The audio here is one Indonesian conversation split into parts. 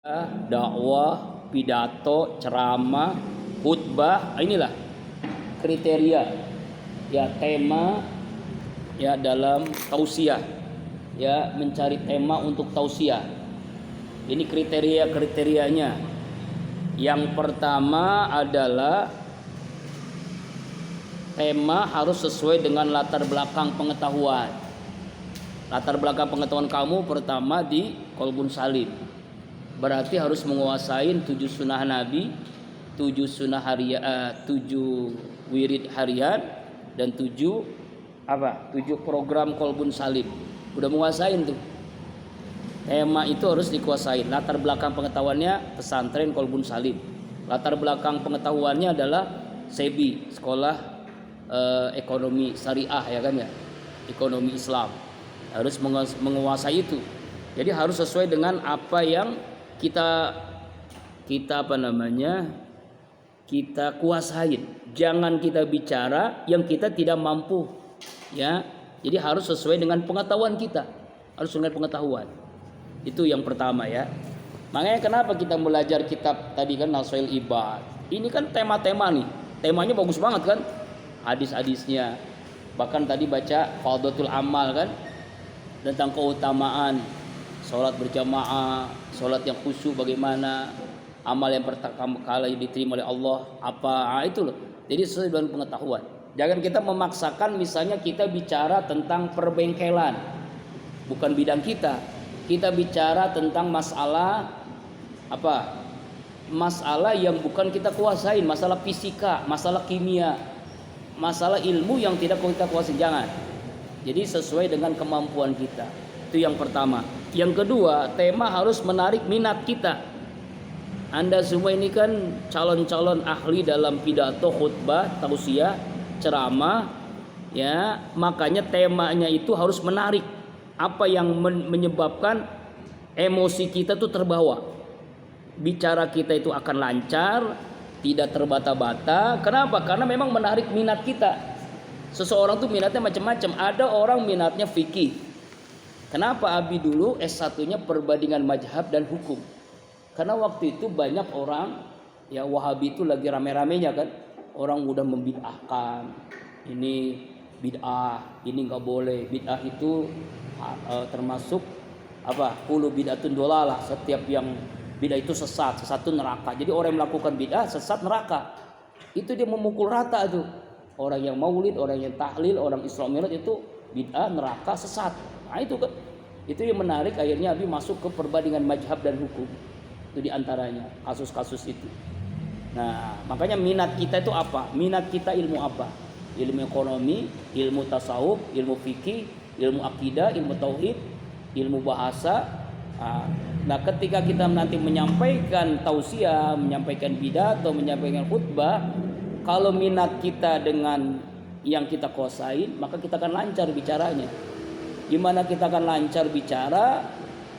dakwah, pidato, ceramah, khutbah, inilah kriteria ya tema ya dalam tausiah, ya mencari tema untuk tausiah. Ini kriteria-kriterianya. Yang pertama adalah tema harus sesuai dengan latar belakang pengetahuan. Latar belakang pengetahuan kamu pertama di Qalbun Salim. Berarti harus menguasai 7 sunnah Nabi, 7 sunnah harian, 7 wirid harian, dan 7 program Qalbun Salim. Udah menguasain tuh. Tema itu harus dikuasai. Latar belakang pengetahuannya pesantren Qalbun Salim. Latar belakang pengetahuannya adalah SEBI, sekolah ekonomi syariah, ya kan ya, ekonomi Islam. Harus menguasai itu. Jadi harus sesuai dengan apa yang kita kuasain. Jangan kita bicara yang kita tidak mampu, ya. Jadi harus sesuai dengan pengetahuan kita. Harus dengan pengetahuan. Itu yang pertama, ya. Makanya kenapa kita belajar kitab tadi kan Naswail Ibad. Ini kan tema-tema nih. Temanya bagus banget kan? Hadis-hadisnya. Bahkan tadi baca Fadhatul Amal kan, tentang keutamaan sholat berjamaah, sholat yang khusyuk bagaimana, amal yang pertama kali diterima oleh Allah apa, itu loh. Jadi sesuai dengan pengetahuan. Jangan kita memaksakan, misalnya kita bicara tentang perbengkelan, bukan bidang kita. Kita bicara tentang masalah masalah yang bukan kita kuasain, masalah fisika, masalah kimia, masalah ilmu yang tidak kita kuasai. Jangan. Jadi sesuai dengan kemampuan kita. Itu yang pertama. Yang kedua, tema harus menarik minat kita. Anda semua ini kan calon-calon ahli dalam pidato, khutbah, tausiah, ceramah, ya. Makanya temanya itu harus menarik. Apa yang menyebabkan emosi kita tuh terbawa. Bicara kita itu akan lancar, tidak terbata-bata. Kenapa? Karena memang menarik minat kita. Seseorang tuh minatnya macam-macam. Ada orang minatnya fikih. Kenapa Abi dulu S1-nya perbandingan mazhab dan hukum? Karena waktu itu banyak orang, ya Wahabi itu lagi rame-ramenya kan. Orang udah membid'ahkan. Ini bid'ah, ini nggak boleh. Bid'ah itu termasuk qulu bid'atun dolalah. Setiap yang bid'ah itu sesat itu neraka. Jadi orang yang melakukan bid'ah sesat neraka. Itu dia memukul rata tuh. Orang yang maulid, orang yang tahlil, orang Isra Mi'raj itu bid'ah, neraka, sesat. Nah itu kan, itu yang menarik. Akhirnya Abi masuk ke perbandingan mazhab dan hukum. Itu diantaranya kasus-kasus itu. Nah makanya minat kita itu apa? Minat kita ilmu apa? Ilmu ekonomi, ilmu tasawuf, ilmu fikih, ilmu akidah, ilmu tauhid, ilmu bahasa. Nah ketika kita nanti menyampaikan tausiah, menyampaikan pidato, menyampaikan khutbah, kalau minat kita dengan yang kita kuasain, maka kita akan lancar bicaranya. Gimana kita akan lancar bicara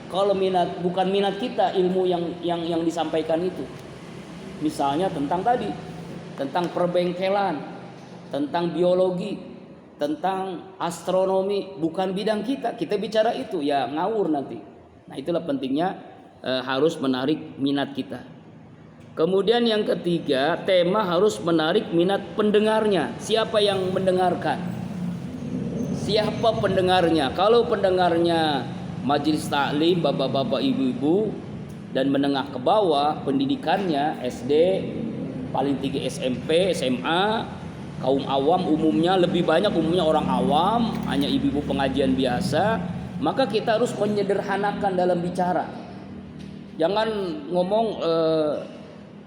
kalau bukan minat kita ilmu yang disampaikan itu. Misalnya tentang perbengkelan, tentang biologi, tentang astronomi, bukan bidang kita. Kita bicara itu ya ngawur nanti. Nah, itulah pentingnya harus menarik minat kita. Kemudian yang ketiga, tema harus menarik minat pendengarnya. Siapa yang mendengarkan? Siapa pendengarnya? Kalau pendengarnya majelis taklim, bapak-bapak, ibu-ibu, dan menengah ke bawah, pendidikannya SD, paling tinggi SMP, SMA, kaum awam umumnya orang awam, hanya ibu-ibu pengajian biasa, maka kita harus menyederhanakan dalam bicara. Jangan ngomong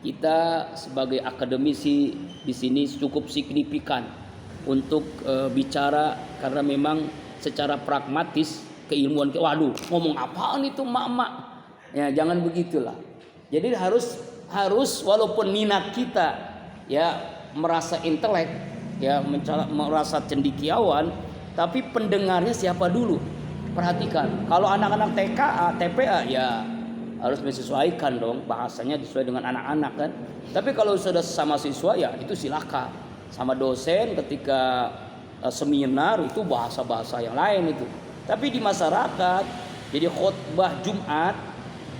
kita sebagai akademisi di sini cukup signifikan untuk bicara, karena memang secara pragmatis keilmuan waduh ngomong apaan itu mak-mak, ya jangan begitulah. Jadi harus walaupun minat kita ya merasa intelek, ya merasa cendekiawan, tapi pendengarnya siapa dulu. Perhatikan, kalau anak-anak TKA, TPA ya harus menyesuaikan dong, bahasanya sesuai dengan anak-anak kan. Tapi kalau sudah sama siswa ya itu silakan. Sama dosen ketika seminar itu bahasa-bahasa yang lain itu. Tapi di masyarakat, jadi khutbah Jumat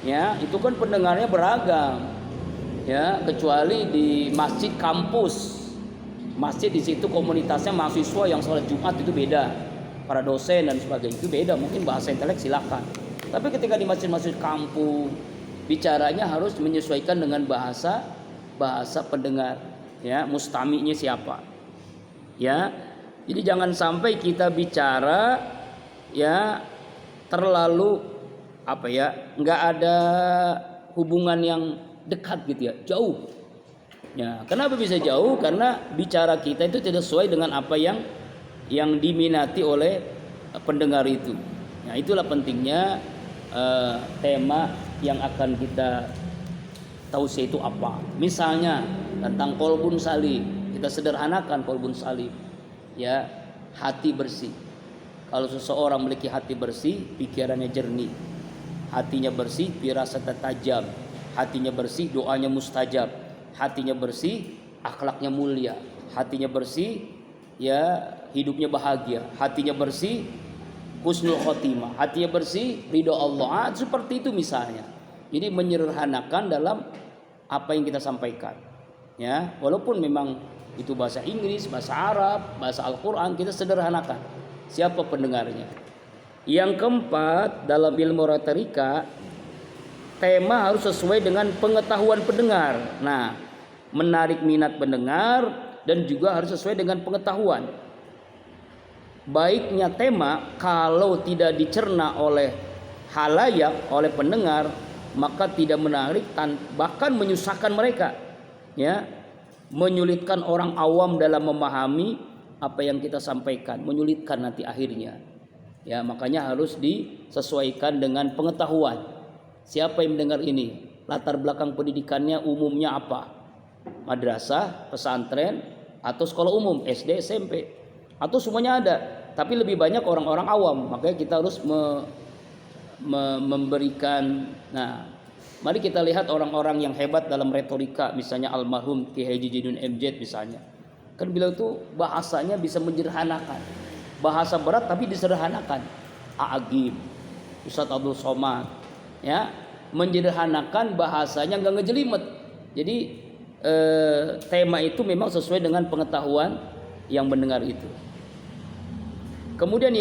Ya, itu kan pendengarnya beragam. Ya, kecuali di masjid kampus. Masjid di situ komunitasnya mahasiswa yang sholat Jumat itu beda. Para dosen dan sebagainya itu beda. Mungkin bahasa intelek silakan. Tapi ketika di masjid-masjid kampung, bicaranya harus menyesuaikan dengan bahasa pendengar. Ya, mustami'nya siapa? Ya, jadi jangan sampai kita bicara ya terlalu nggak ada hubungan yang dekat gitu ya, jauh. Ya, kenapa bisa jauh? Karena bicara kita itu tidak sesuai dengan apa yang diminati oleh pendengar itu. Nah, itulah pentingnya tema yang akan kita tausiah itu apa. Misalnya tentang qalbun salim, kita sederhanakan qalbun salim. Ya, hati bersih. Kalau seseorang memiliki hati bersih, pikirannya jernih. Hatinya bersih, firasatnya tajam. Hatinya bersih, doanya mustajab. Hatinya bersih, akhlaknya mulia. Hatinya bersih, ya hidupnya bahagia. Hatinya bersih, husnul khotimah. Hatinya bersih, ridho Allah. Seperti itu misalnya. Jadi menyederhanakan dalam apa yang kita sampaikan. Ya, walaupun memang itu bahasa Inggris, bahasa Arab, bahasa Al-Quran, kita sederhanakan. Siapa pendengarnya? Yang keempat, dalam ilmu retorika, tema harus sesuai dengan pengetahuan pendengar. Nah, menarik minat pendengar dan juga harus sesuai dengan pengetahuan. Baiknya tema kalau tidak dicerna oleh halayak, oleh pendengar, maka tidak menarik, bahkan menyusahkan mereka. Ya, menyulitkan orang awam dalam memahami apa yang kita sampaikan, menyulitkan nanti akhirnya. Ya, makanya harus disesuaikan dengan pengetahuan. Siapa yang mendengar ini? Latar belakang pendidikannya umumnya apa? Madrasah, pesantren, atau sekolah umum, SD, SMP, atau semuanya ada. Tapi lebih banyak orang-orang awam. Makanya kita harus memberikan. Nah, mari kita lihat orang-orang yang hebat dalam retorika, misalnya almarhum Ki Haji Jainuddin MZ misalnya. Kan beliau itu bahasanya bisa menyederhanakan. Bahasa berat tapi disederhanakan. A'agim, Ustadz Abdul Somad, ya, menyederhanakan bahasanya, nggak ngejelimet. Jadi tema itu memang sesuai dengan pengetahuan yang mendengar itu. Kemudian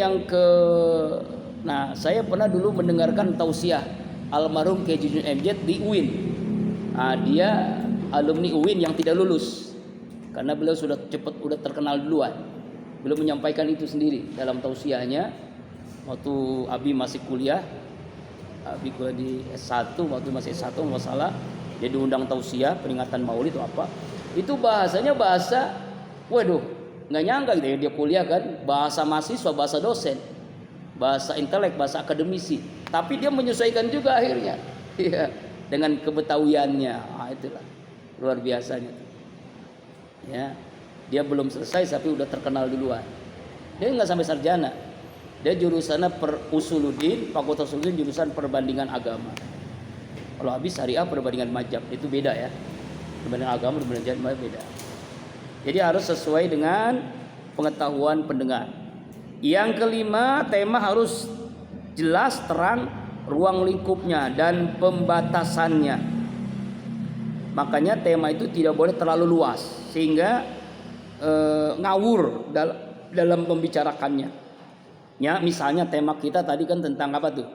saya pernah dulu mendengarkan tausiah almarhum Ki Haji MZ di UIN. Dia alumni UIN yang tidak lulus karena beliau sudah terkenal duluan. Beliau menyampaikan itu sendiri dalam tausiahnya waktu Abi masih kuliah. Abi kuliah di S1, waktu masih S1 nggak salah, dia diundang tausiah peringatan Maulid itu apa. Itu bahasanya bahasa, waduh, nggak nyangka gitu ya, dia kuliah kan, bahasa mahasiswa, bahasa dosen, bahasa intelek, bahasa akademisi. Tapi dia menyesuaikan juga akhirnya, ya, dengan kebetawiannya. Itulah luar biasanya. Ya. Dia belum selesai tapi udah terkenal duluan. Dia nggak sampai sarjana. Dia jurusannya usuluddin, Fakultas Usuluddin, jurusan perbandingan agama. Kalau habis syariah perbandingan mazhab, itu beda ya. Perbandingan agama, perbandingan mazhab beda. Jadi harus sesuai dengan pengetahuan pendengar. Yang kelima, tema harus jelas, terang, ruang lingkupnya dan pembatasannya. Makanya tema itu tidak boleh terlalu luas sehingga ngawur dalam membicarakannya. Ya, misalnya tema kita tadi kan tentang apa tuh?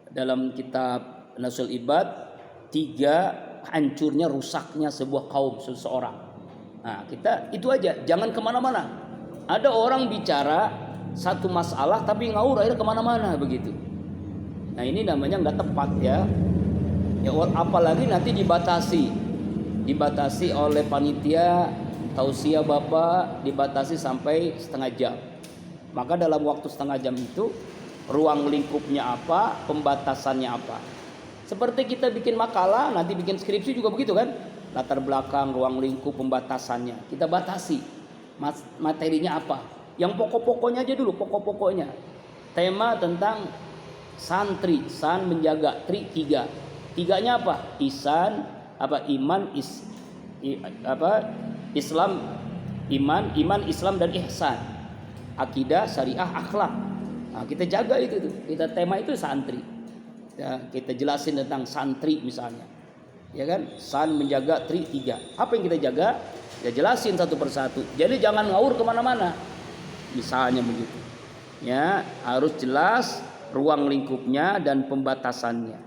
Dalam kitab Nasul Ibad, 3 hancurnya, rusaknya sebuah kaum, seseorang. Nah, kita itu aja, jangan kemana-mana. Ada orang bicara satu masalah tapi ngawur akhirnya kemana-mana begitu. Nah, ini namanya nggak tepat ya. Ya, apalagi nanti dibatasi oleh panitia. Tausiah Bapak dibatasi sampai setengah jam. Maka dalam waktu setengah jam itu ruang lingkupnya apa, pembatasannya apa. Seperti kita bikin makalah, nanti bikin skripsi juga begitu kan. Latar belakang, ruang lingkup, pembatasannya. Kita batasi materinya apa. Yang pokok-pokoknya aja dulu, pokok-pokoknya. Tema tentang santri, san menjaga, 3. 3-nya apa? Ihsan, iman, Islam, iman, Islam dan ihsan. Akidah, syariah, akhlak. Nah, kita jaga itu tuh. Kita tema itu santri. Ya, kita jelasin tentang santri misalnya. Ya kan? San menjaga, tri 3. Apa yang kita jaga? Ya jelasin satu persatu. Jadi jangan ngawur kemana-mana. Misalnya begitu. Ya, harus jelas ruang lingkupnya dan pembatasannya.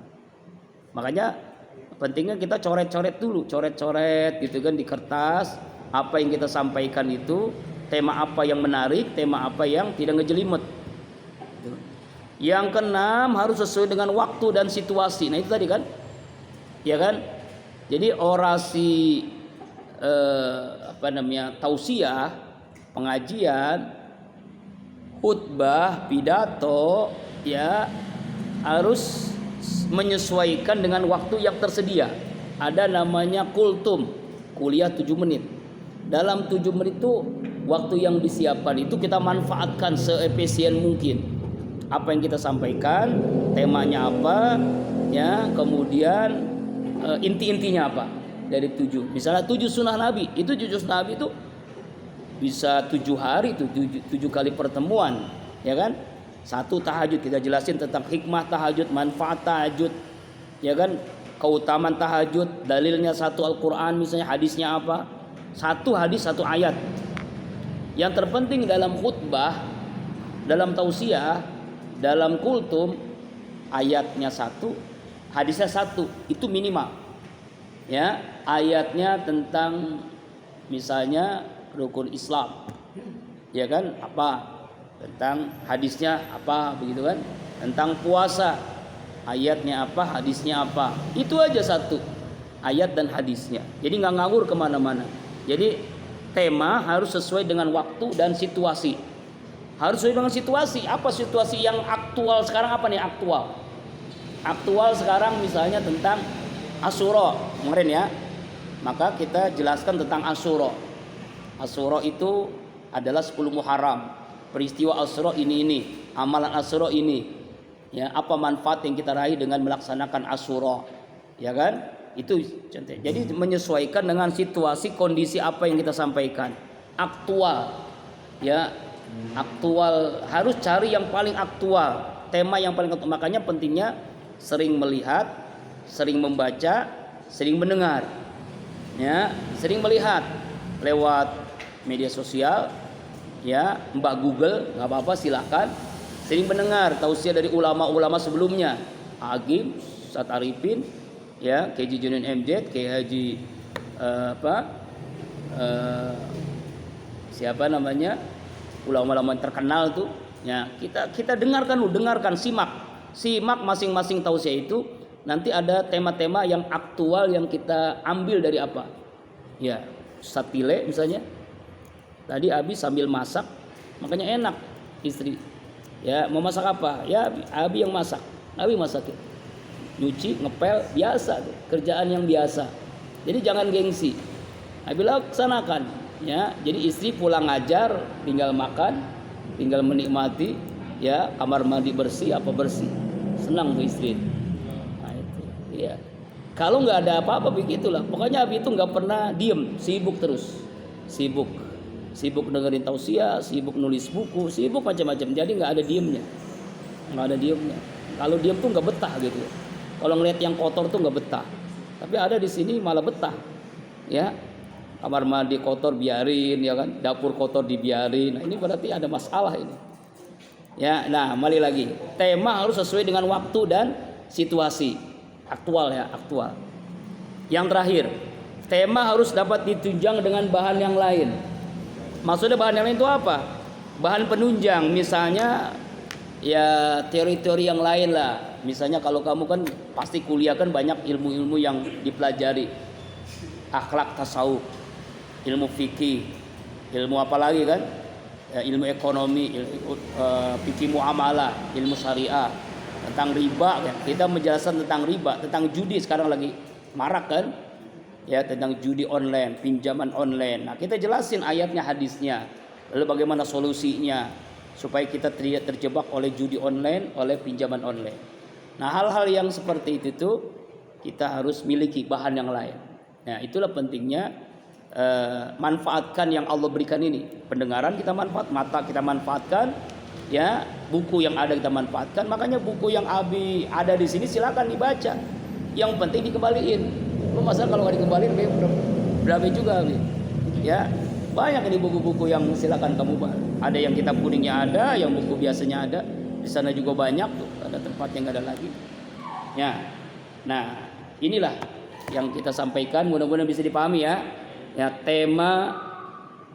Makanya pentingnya kita coret-coret dulu, coret-coret gitu kan di kertas. Apa yang kita sampaikan itu, tema apa yang menarik, tema apa yang tidak ngejelimet. Yang keenam harus sesuai dengan waktu dan situasi. Nah itu tadi kan, ya kan. Jadi orasi tausiah, pengajian, khutbah, pidato, ya harus menyesuaikan dengan waktu yang tersedia. Ada namanya kultum, kuliah 7 menit. Dalam 7 menit itu waktu yang disiapkan itu kita manfaatkan seefisien mungkin. Apa yang kita sampaikan, temanya apa, ya, kemudian inti-intinya apa dari 7. Misalnya 7 sunnah Nabi, itu 7 sunnah Nabi itu bisa 7 hari itu 7 kali pertemuan, ya kan? 1 tahajud, kita jelasin tentang hikmah tahajud, manfaat tahajud, ya kan? Keutamaan tahajud, dalilnya 1 Al-Qur'an misalnya, hadisnya apa? 1 hadis 1 ayat. Yang terpenting dalam khutbah, dalam tausiah, dalam kultum, ayatnya 1, hadisnya 1, itu minimal. Ya, ayatnya tentang misalnya rukun Islam, ya kan? Apa? Tentang hadisnya apa, begitu kan? Tentang puasa, ayatnya apa, hadisnya apa. Itu aja 1 ayat dan hadisnya. Jadi nggak ngawur kemana-mana. Jadi tema harus sesuai dengan waktu dan situasi. Harus sesuai dengan situasi. Apa situasi yang aktual sekarang? Apa nih aktual? Aktual sekarang misalnya tentang Asyura kemarin ya. Maka kita jelaskan tentang Asyura. Asyura itu adalah 10 Muharram. Peristiwa Asyura ini, amalan Asyura ini. Ya, apa manfaat yang kita raih dengan melaksanakan Asyura? Ya kan? Itu contoh. Jadi menyesuaikan dengan situasi, kondisi apa yang kita sampaikan. Aktual. Ya, aktual, harus cari yang paling aktual, tema yang paling aktual. Makanya pentingnya sering melihat, sering membaca, sering mendengar. Ya, sering melihat lewat media sosial, ya, Mbak Google, nggak apa-apa silahkan. Sering mendengar tausiah dari ulama-ulama sebelumnya, Agim, Ustaz Arifin, ya, KJ Junin MZ, KH siapa namanya, ulama-ulama terkenal tuh, ya, kita dengarkan dulu, simak masing-masing tausiah itu. Nanti ada tema-tema yang aktual yang kita ambil dari apa, ya. Ustaz Pile misalnya, tadi Abi sambil masak, makanya enak istri, ya, mau masak apa, ya Abi yang masak, Abi masakin, nyuci, ngepel, biasa tuh, kerjaan yang biasa. Jadi jangan gengsi, Abi laksanakan, ya. Jadi istri pulang ngajar, tinggal makan, tinggal menikmati, ya, kamar mandi bersih, apa bersih, senang tuh istri. Nah itu, ya. Kalau nggak ada apa-apa begitulah. Pokoknya Abi itu nggak pernah diem, sibuk terus, sibuk dengerin tausiah, sibuk nulis buku, sibuk macam-macam. Jadi nggak ada diemnya. Kalau diem tuh nggak betah gitu. Kalau ngeliat yang kotor tuh nggak betah. Tapi ada di sini malah betah, ya. Kamar mandi kotor biarin, ya kan. Dapur kotor dibiarin. Nah ini berarti ada masalah ini. Ya, nah kembali lagi. Tema harus sesuai dengan waktu dan situasi. Aktual ya, aktual. Yang terakhir, tema harus dapat ditunjang dengan bahan yang lain. Maksudnya bahan yang lain itu apa? Bahan penunjang, misalnya ya teori-teori yang lain lah. Misalnya kalau kamu kan pasti kuliah kan banyak ilmu-ilmu yang dipelajari. Akhlak tasawuf, ilmu fikih, ilmu apa lagi kan? Ya, ilmu ekonomi, fikih muamalah, ilmu syariah, tentang riba kan. Kita menjelaskan tentang riba, tentang judi sekarang lagi marak kan? Ya, tentang judi online, pinjaman online. Nah, kita jelasin ayatnya, hadisnya. Lalu bagaimana solusinya supaya kita tidak terjebak oleh judi online, oleh pinjaman online. Nah, hal-hal yang seperti itu tuh kita harus miliki bahan yang lain. Nah, itulah pentingnya manfaatkan yang Allah berikan ini. Pendengaran kita manfaat, mata kita manfaatkan, Ya, buku yang ada kita manfaatkan. Makanya buku yang Abi ada di sini silakan dibaca. Yang penting dikembaliin. Lu masa kalau nggak dikembaliin berapa juga Abi? Ya, banyak ini buku-buku yang silakan kamu baca. Ada yang kitab kuningnya ada, yang buku biasanya ada. Di sana juga banyak tuh, ada tempat yang nggak ada lagi. Ya, nah inilah yang kita sampaikan. Mudah-mudahan bisa dipahami ya. Ya, tema,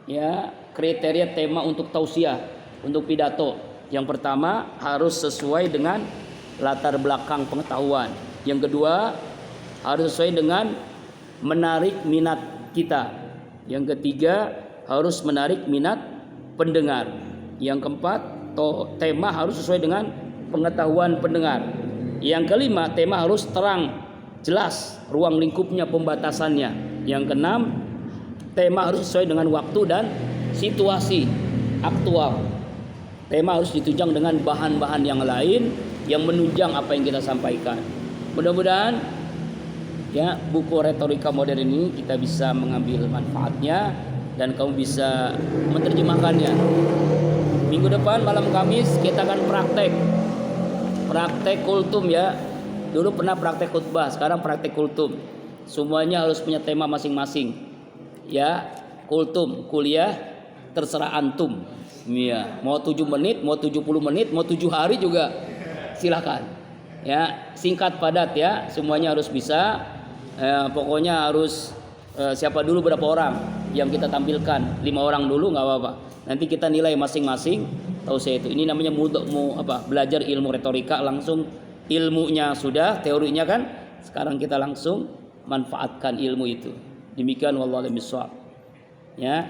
ya kriteria tema untuk tausiah, untuk pidato. Yang pertama harus sesuai dengan latar belakang pengetahuan. Yang kedua harus sesuai dengan menarik minat kita. Yang ketiga harus menarik minat pendengar. Yang keempat tema harus sesuai dengan pengetahuan pendengar. Yang kelima tema harus terang, jelas ruang lingkupnya, pembatasannya. Yang keenam tema harus sesuai dengan waktu dan situasi aktual. Tema harus ditunjang dengan bahan-bahan yang lain yang menunjang apa yang kita sampaikan. Mudah-mudahan ya buku retorika modern ini kita bisa mengambil manfaatnya dan kamu bisa menerjemahkannya. Minggu depan malam Kamis kita akan praktek kultum ya. Dulu pernah praktek khutbah, sekarang praktek kultum. Semuanya harus punya tema masing-masing. Ya, kultum, kuliah terserah antum. Ya, mau 7 menit, mau 70 menit, mau 7 hari juga silakan. Ya, singkat padat ya, semuanya harus bisa. Pokoknya harus siapa dulu berapa orang yang kita tampilkan, 5 orang dulu nggak apa-apa. Nanti kita nilai masing-masing. Tahu saya itu. Ini namanya belajar ilmu retorika langsung. Ilmunya sudah, teorinya kan. Sekarang kita langsung manfaatkan ilmu itu. Demikian wallahu a'lam bishawab. Ya.